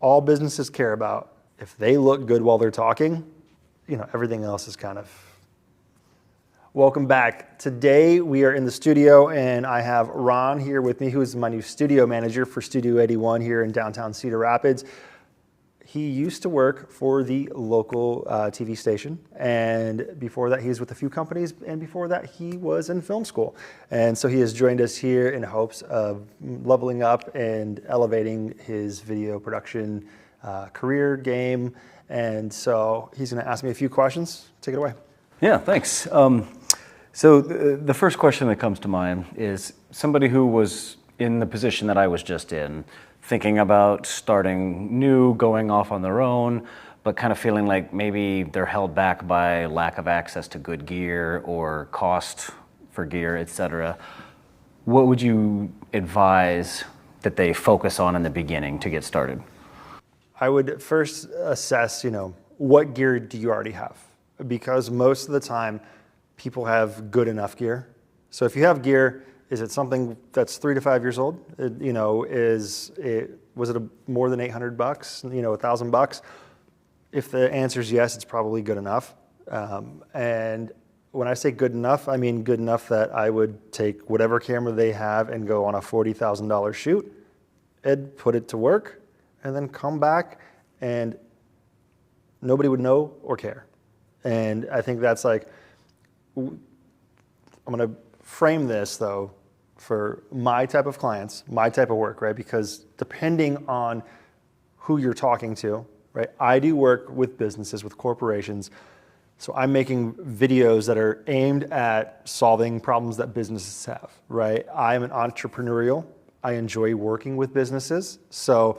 all businesses care about. If they look good while they're talking, everything else is kind of... Welcome back. Today we are in the studio and I have Ron here with me, who is my new studio manager for Studio 81 here in downtown Cedar Rapids. He used to work for the local TV station, and before that he was with a few companies, and before that he was in film school. And so he has joined us here in hopes of leveling up and elevating his video production career game. And so he's going to ask me a few questions. Take it away. Yeah, thanks. So the first question that comes to mind is somebody who was in the position that I was just in, thinking about starting new, going off on their own, but kind of feeling like maybe they're held back by lack of access to good gear or cost for gear, etc. What would you advise that they focus on in the beginning to get started? I would first assess, what gear do you already have? Because most of the time, people have good enough gear. So if you have gear, is it something that's 3 to 5 years old? Was it more than $800? $1,000? If the answer is yes, it's probably good enough. And when I say good enough, I mean good enough that I would take whatever camera they have and go on a $40,000 shoot and put it to work, and then come back and nobody would know or care. And I think that's like, I'm going to frame this though for my type of clients, my type of work, right? Because depending on who you're talking to, right? I do work with businesses, with corporations. So I'm making videos that are aimed at solving problems that businesses have, right? I'm an entrepreneurial. I enjoy working with businesses. So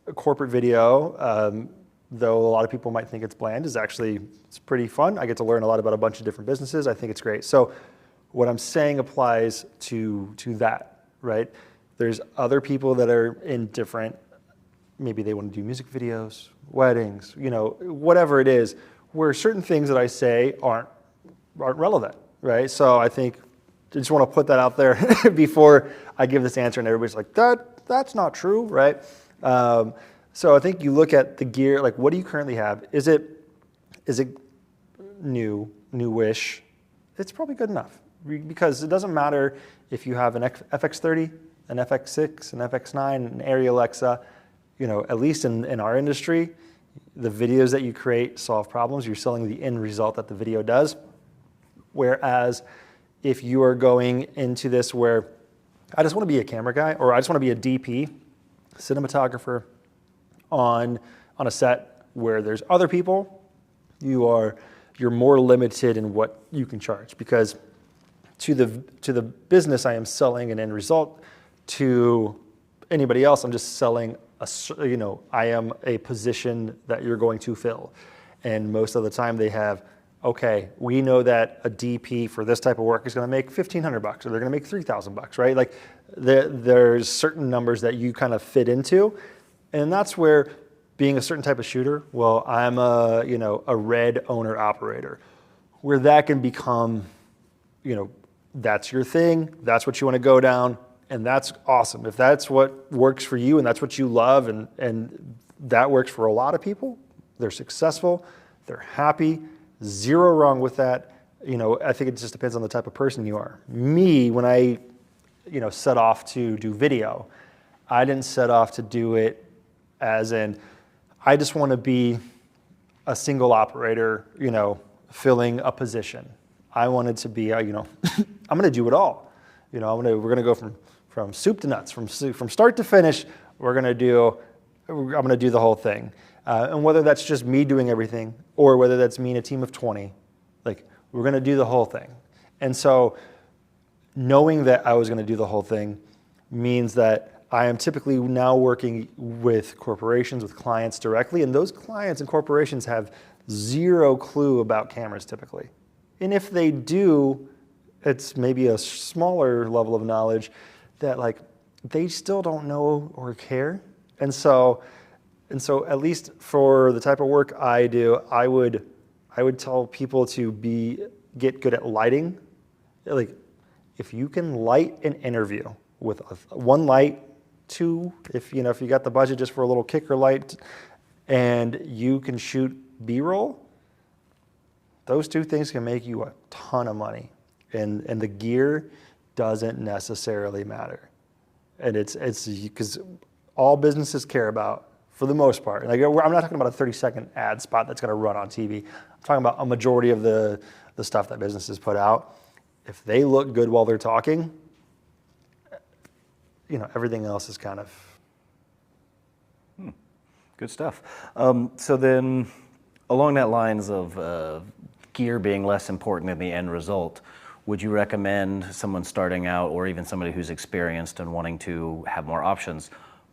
a corporate video, though a lot of people might think it's bland, it's pretty fun. I get to learn a lot about a bunch of different businesses. I think it's great. So what I'm saying applies to that, right? There's other people that are in different, maybe they want to do music videos, weddings, whatever it is, where certain things that I say aren't relevant, right? So I think I just want to put that out there before I give this answer and everybody's like, that's not true, right? So I think you look at the gear, like what do you currently have? Is it newish? It's probably good enough, because it doesn't matter if you have an FX30, an FX6, an FX9, an Arri Alexa. At least in our industry, the videos that you create solve problems. You're selling the end result that the video does. Whereas if you are going into this where I just want to be a camera guy, or I just want to be a DP, cinematographer, on a set where there's other people, you're more limited in what you can charge, because to the business I am selling an end result. To anybody else, I'm just selling I am a position that you're going to fill. And most of the time they have, okay, we know that a DP for this type of work is going to make $1,500 or they're going to make $3,000, right? Like there's certain numbers that you kind of fit into. And that's where being a certain type of shooter, well, I'm a red owner operator, where that can become, that's your thing, that's what you want to go down, and that's awesome. If that's what works for you and that's what you love, and that works for a lot of people, they're successful, they're happy, zero wrong with that. I think it just depends on the type of person you are. Me, when I, set off to do video, I didn't set off to do it as in, I just want to be a single operator, filling a position. I wanted to be, I'm going to do it all. We're going to go from soup to nuts, from start to finish. I'm going to do the whole thing. And whether that's just me doing everything, or whether that's me and a team of 20, we're going to do the whole thing. And so knowing that I was going to do the whole thing means that I am typically now working with corporations, with clients directly, and those clients and corporations have zero clue about cameras typically. And if they do, it's maybe a smaller level of knowledge that they still don't know or care. And so at least for the type of work I do, I would tell people to get good at lighting. If you can light an interview with one light, 2, if you got the budget just for a little kicker light, and you can shoot B-roll, those 2 things can make you a ton of money. And the gear doesn't necessarily matter. And it's because all businesses care about, for the most part, like, I'm not talking about a 30-second ad spot that's going to run on TV. I'm talking about a majority of the stuff that businesses put out. If they look good while they're talking, everything else is kind of... Good stuff. So then, along that lines of gear being less important than the end result, would you recommend someone starting out, or even somebody who's experienced and wanting to have more options,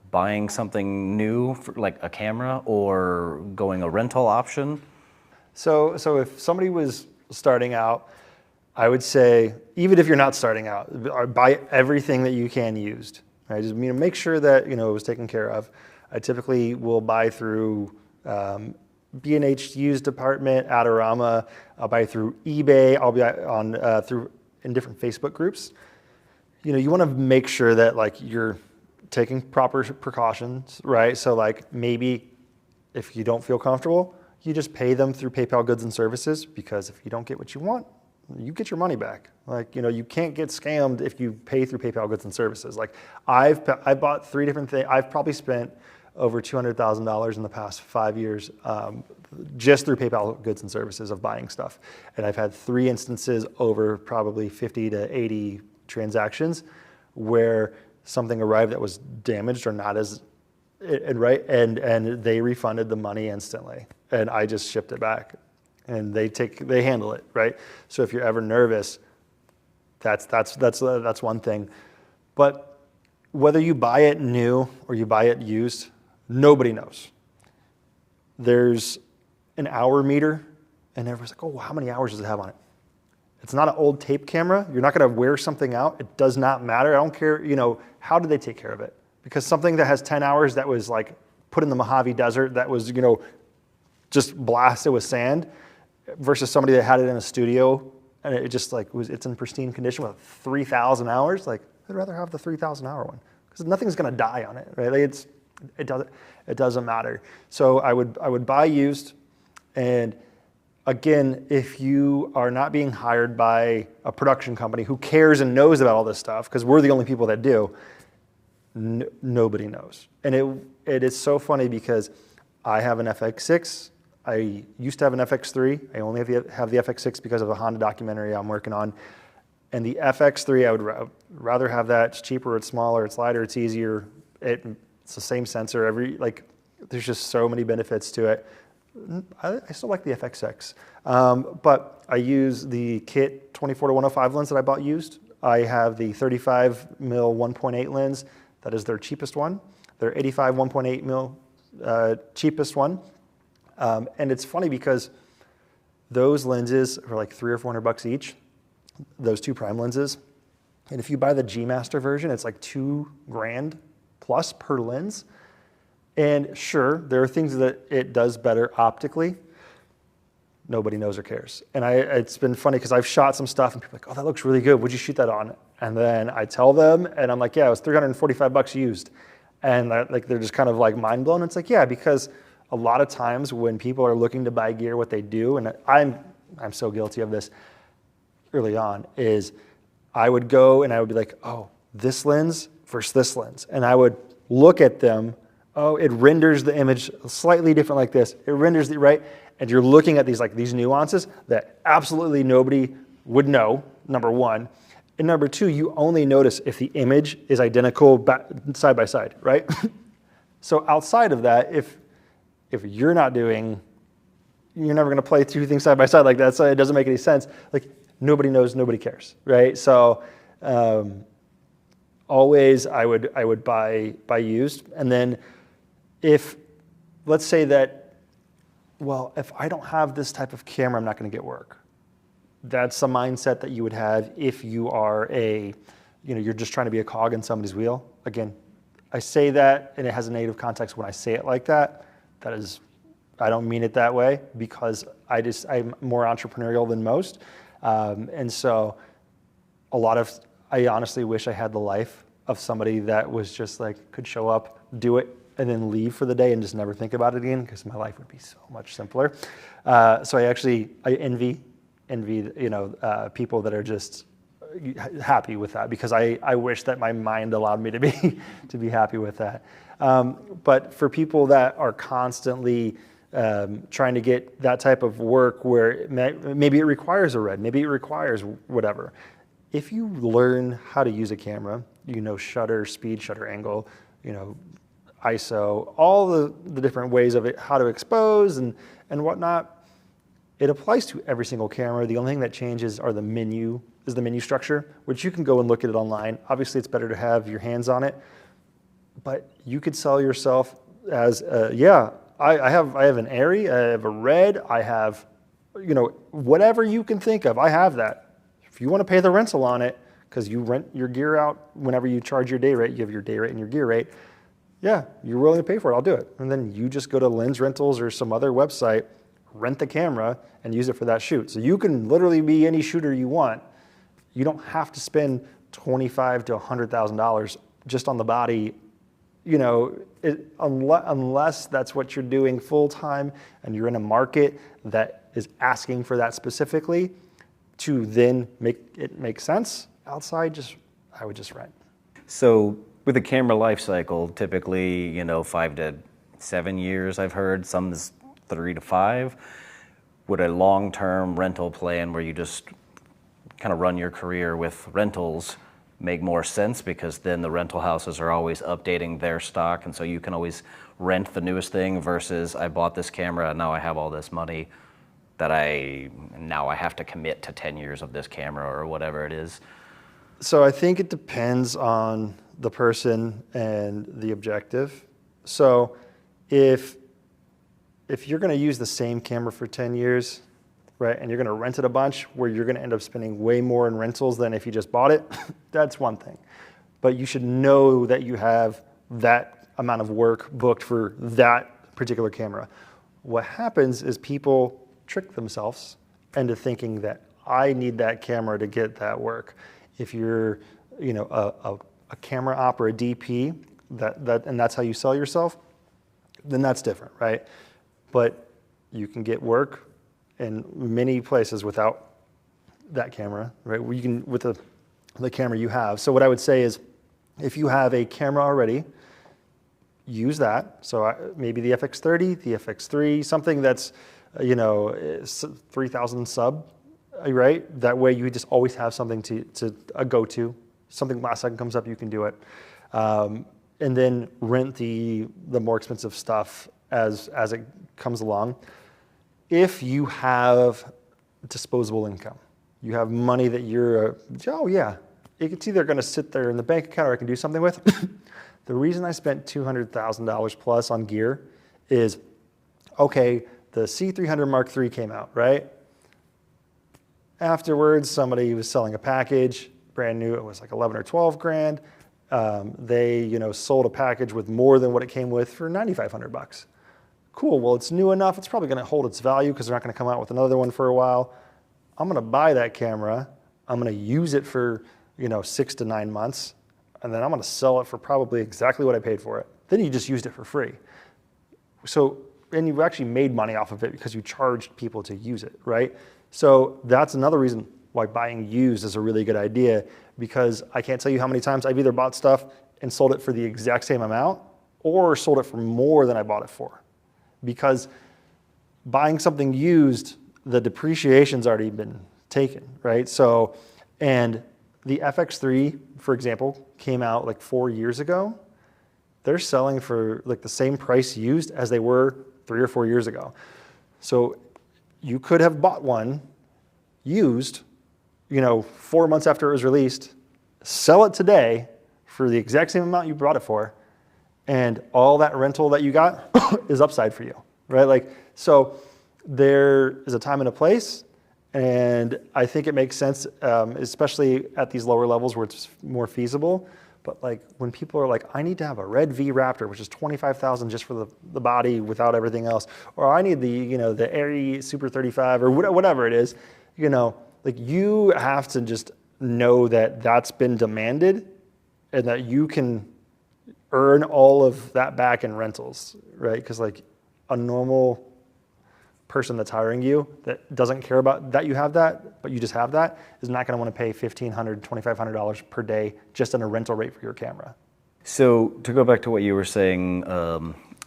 buying something new, like a camera, or going a rental option? So if somebody was starting out, I would say, even if you're not starting out, buy everything that you can used. Right? Just make sure that it was taken care of. I typically will buy through B&H used department, Adorama. I'll buy through eBay. I'll be on in different Facebook groups. You want to make sure that you're taking proper precautions, right? So maybe if you don't feel comfortable, you just pay them through PayPal Goods and Services, because if you don't get what you want, you get your money back. You can't get scammed if you pay through PayPal Goods and Services. I bought 3 different things. I've probably spent over $200,000 in the past 5 years just through PayPal Goods and Services of buying stuff. And I've had 3 instances over probably 50 to 80 transactions where something arrived that was damaged or not as right, and they refunded the money instantly, and I just shipped it back, and they handle it, right? So if you're ever nervous, that's one thing. But whether you buy it new or you buy it used, nobody knows. There's an hour meter, and everyone's like, oh, how many hours does it have on it? It's not an old tape camera. You're not going to wear something out. It does not matter. I don't care, how did they take care of it? Because something that has 10 hours that was put in the Mojave Desert, that was, just blasted with sand, versus somebody that had it in a studio and it just it's in pristine condition with 3,000 hours. I'd rather have the 3,000 hour one, because nothing's going to die on it, right? It doesn't matter. So I would buy used. And again, if you are not being hired by a production company who cares and knows about all this stuff, because we're the only people that do, nobody knows. And it is so funny, because I have an FX6. I used to have an FX3. I only have the FX6 because of a Honda documentary I'm working on. And the FX3, I would rather have that. It's cheaper, it's smaller, it's lighter, it's easier. It's the same sensor. There's just so many benefits to it. I still like the FX6. But I use the Kit 24-105 lens that I bought used. I have the 35mm 1.8 lens. That is their cheapest one. Their 85 1.8 mil cheapest one. And it's funny because those lenses are like $300 or $400 each, those 2 prime lenses. And if you buy the G Master version, it's like $2,000 plus per lens. And sure, there are things that it does better optically. Nobody knows or cares. And it's been funny because I've shot some stuff and people are like, oh, that looks really good. What'd you shoot that on? And then I tell them, and I'm like, yeah, it was $345 used. And they're just kind of mind blown. It's yeah, because a lot of times when people are looking to buy gear, what they do, and I'm so guilty of this early on, is I would go and I would be like, oh, this lens versus this lens. And I would look at them. Oh, it renders the image slightly different like this. It renders the right. And you're looking at these nuances that absolutely nobody would know, number one. And number two, you only notice if the image is identical side by side, right? So outside of that, if you're not doing, you're never going to play 2 things side by side like that, so it doesn't make any sense. Nobody knows, nobody cares, right? So always I would buy used. And then let's say that, well, if I don't have this type of camera, I'm not going to get work. That's a mindset that you would have if you are you're just trying to be a cog in somebody's wheel. Again, I say that, and it has a negative context when I say it like that. That is, I don't mean it that way, because I'm more entrepreneurial than most. And so I honestly wish I had the life of somebody that was just like, could show up, do it, and then leave for the day and just never think about it again, because my life would be so much simpler. So I envy, people that are just happy with that, because I wish that my mind allowed me to be happy with that. But for people that are constantly trying to get that type of work where maybe it requires a red, maybe it requires whatever. If you learn how to use a camera, shutter speed, shutter angle, ISO, all the different ways of it, how to expose and whatnot, it applies to every single camera. The only thing that changes is the menu structure, which you can go and look at it online. Obviously, it's better to have your hands on it, but you could sell yourself as, I have an Arri, I have a Red, I have, whatever you can think of, I have that. If you want to pay the rental on it, because you rent your gear out whenever you charge your day rate, you have your day rate and your gear rate, yeah, you're willing to pay for it, I'll do it. And then you just go to Lens Rentals or some other website, rent the camera, and use it for that shoot. So you can literally be any shooter you want. You don't have to spend $25,000 to $100,000 just on the body, unless that's what you're doing full time and you're in a market that is asking for that specifically, to then make it make sense. Outside, I would just rent. So with a camera life cycle, typically, 5 to 7 years, I've heard, some is 3 to 5. Would a long-term rental plan where you just kind of run your career with rentals make more sense, because then the rental houses are always updating their stock, and so you can always rent the newest thing, versus I bought this camera and now I have all this money that I have to commit to 10 years of this camera or whatever it is? So I think it depends on the person and the objective. So if you're going to use the same camera for 10 years, right, and you're going to rent it a bunch where you're going to end up spending way more in rentals than if you just bought it, that's one thing. But you should know that you have that amount of work booked for that particular camera. What happens is people trick themselves into thinking that I need that camera to get that work. If you're, a camera op or a DP, and that's how you sell yourself, then that's different, right? But you can get work in many places without that camera, right? You can with the camera you have. So what I would say is, if you have a camera already, use that. So maybe the FX30, the FX3, something that's 3,000 sub, right? That way you just always have something to go to. Something last second comes up, you can do it. And then rent the more expensive stuff as it comes along. If you have disposable income, you have money that it's either going to sit there in the bank account or I can do something with. The reason I spent $200,000 plus on gear is, okay, the C300 Mark III came out, right? Afterwards, somebody was selling a package, brand new, it was like 11 or 12 grand. They, sold a package with more than what it came with for $9,500. Cool, well, it's new enough, it's probably gonna hold its value because they're not gonna come out with another one for a while. I'm gonna buy that camera, I'm gonna use it for, 6 to 9 months, and then I'm gonna sell it for probably exactly what I paid for it. Then you just used it for free. And you actually made money off of it because you charged people to use it, right? So that's another reason why buying used is a really good idea, because I can't tell you how many times I've either bought stuff and sold it for the exact same amount or sold it for more than I bought it for. Because buying something used, the depreciation's already been taken, right? So, and the FX3, for example, came out like 4 years ago. They're selling for like the same price used as they were 3 or 4 years ago. So you could have bought one used, 4 months after it was released, sell it today for the exact same amount you bought it for, and all that rental that you got is upside for you, right? So there is a time and a place, and I think it makes sense, especially at these lower levels where it's more feasible. But when people are like, I need to have a Red V Raptor, which is $25,000 just for the body without everything else, or I need the the Arri Super 35 or whatever it is, you have to just know that that's been demanded, and that you can earn all of that back in rentals, right? Because like a normal person that's hiring you that doesn't care about that you have that, but you just have that, is not going to want to pay $1,500, $2,500 per day just on a rental rate for your camera. So to go back to what you were saying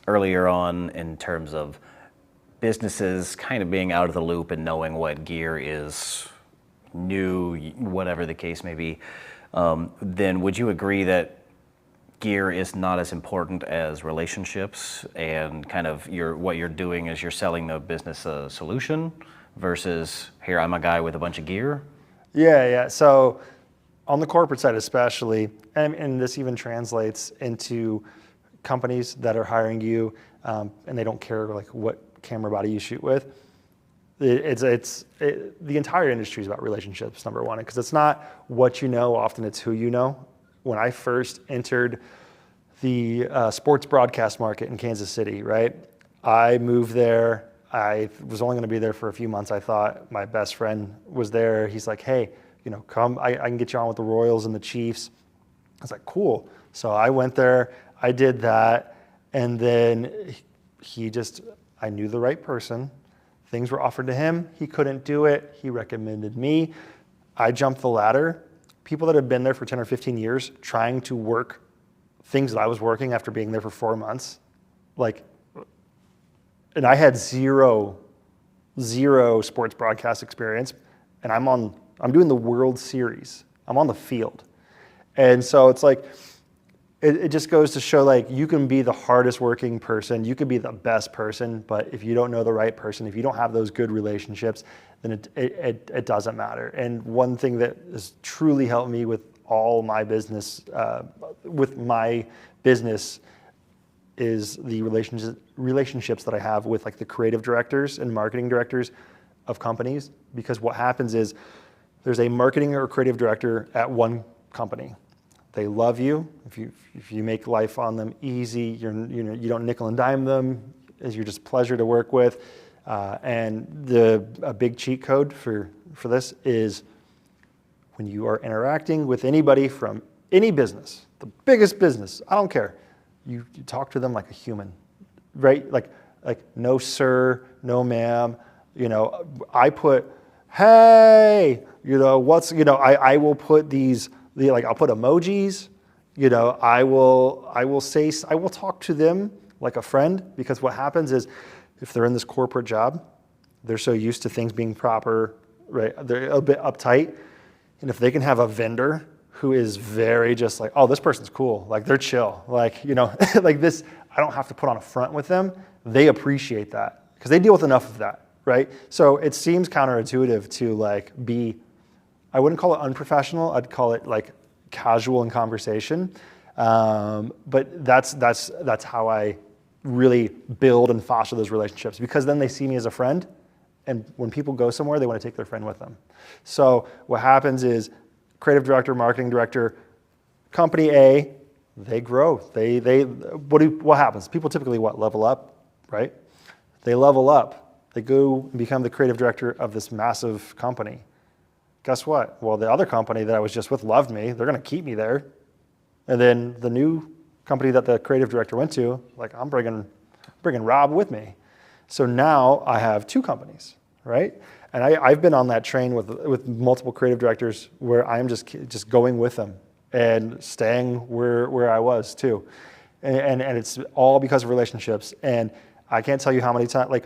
earlier on in terms of businesses kind of being out of the loop and knowing what gear is new, whatever the case may be, then would you agree that gear is not as important as relationships, and kind of what you're doing is you're selling the business a solution versus, here, I'm a guy with a bunch of gear? Yeah. So on the corporate side especially, and this even translates into companies that are hiring you, and they don't care like what camera body you shoot with. The entire industry is about relationships, number one, because it's not what you know, often it's who you know. When I first entered the sports broadcast market in Kansas City, right? I moved there. I was only going to be there for a few months. I thought my best friend was there. He's like, hey, come, I can get you on with the Royals and the Chiefs. I was like, cool. So I went there, I did that, and then I knew the right person. Things were offered to him. He couldn't do it. He recommended me. I jumped the ladder. People that have been there for 10 or 15 years trying to work things that I was working after being there for 4 months, and I had zero sports broadcast experience, and I'm doing the World Series. I'm on the field. And so it's like, it just goes to show like you can be the hardest working person, you could be the best person, but if you don't know the right person, if you don't have those good relationships, then it doesn't matter. And one thing that has truly helped me with all my business, is the relationships that I have with like the creative directors and marketing directors of companies. Because what happens is there's a marketing or creative director at one company. They love you. If you make life on them easy, you don't nickel and dime them, as you're just a pleasure to work with. And a big cheat code for this is when you are interacting with anybody from any business, the biggest business, I don't care, you talk to them like a human, right? Like no sir, no ma'am. I put, hey, I will put I'll put emojis. I will talk to them like a friend, because what happens is if they're in this corporate job, they're so used to things being proper, right? They're a bit uptight. And if they can have a vendor who is very just like, oh, this person's cool, like they're chill, like this, I don't have to put on a front with them. They appreciate that because they deal with enough of that, right? So it seems counterintuitive to I wouldn't call it unprofessional. I'd call it like casual in conversation. But that's how I really build and foster those relationships, because then they see me as a friend. And when people go somewhere, they want to take their friend with them. So what happens is creative director, marketing director, company A, they grow. What happens? People typically level up, right? They level up. They go and become the creative director of this massive company. Guess what? Well, the other company that I was just with loved me. They're going to keep me there. And then the new company that the creative director went to, I'm bringing Rob with me. So now I have two companies, right? And I've been on that train with multiple creative directors where I'm just going with them and staying where I was too. And it's all because of relationships. And I can't tell you how many times,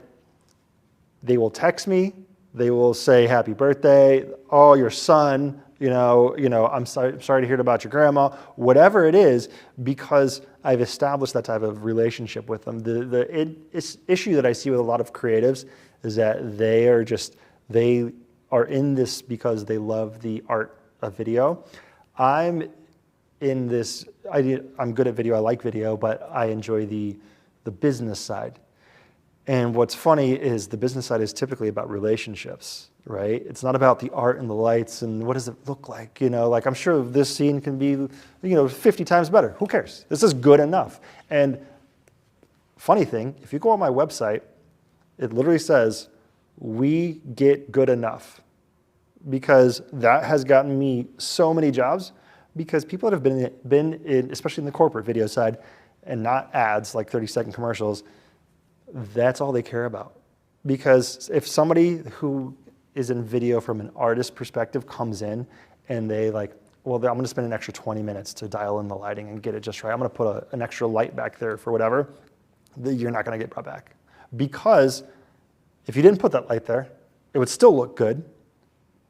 they will text me, they will say, happy birthday, oh, your son, I'm sorry to hear about your grandma, whatever it is, because I've established that type of relationship with them. The issue that I see with a lot of creatives is that they are in this because they love the art of video. I'm in this, I'm good at video, I like video, but I enjoy the business side. And what's funny is the business side is typically about relationships, right? It's not about the art and the lights and what does it look like, I'm sure this scene can be, 50 times better. Who cares? This is good enough. And funny thing, if you go on my website, it literally says, we get good enough, because that has gotten me so many jobs, because people that have been in, especially in the corporate video side, and not ads like 30-second commercials, that's all they care about. Because if somebody who is in video from an artist perspective comes in and they like, well, I'm going to spend an extra 20 minutes to dial in the lighting and get it just right. I'm going to put an extra light back there for whatever, you're not going to get brought back. Because if you didn't put that light there, it would still look good,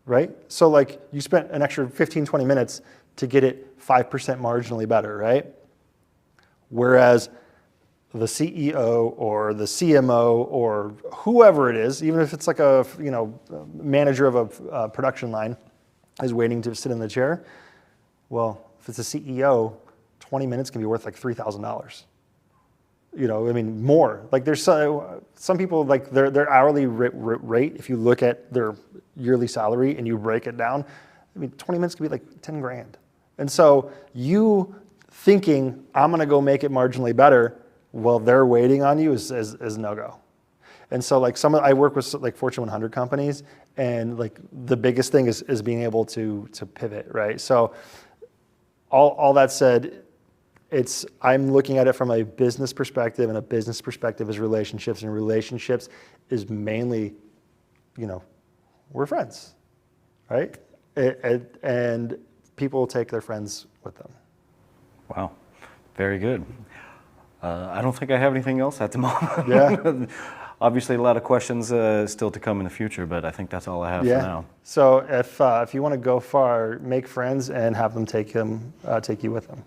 right? So like you spent an extra 15, 20 minutes to get it 5% marginally better, right? Whereas the CEO or the CMO or whoever it is, even if it's like a manager of a production line is waiting to sit in the chair, well, if it's a CEO, 20 minutes can be worth like $3,000. I mean, more. Like there's some people, like their hourly rate, if you look at their yearly salary and you break it down, I mean, 20 minutes could be like 10 grand. And so you thinking, I'm going to go make it marginally better while they're waiting on you is no-go. And so like I work with like Fortune 100 companies, and like the biggest thing is being able to pivot, right? So all that said, I'm looking at it from a business perspective, and a business perspective is relationships, and relationships is mainly, we're friends, right? And people take their friends with them. Wow, very good. I don't think I have anything else at the moment. Yeah. Obviously, a lot of questions still to come in the future, but I think that's all I have for now. So if you want to go far, make friends and have them take you with them.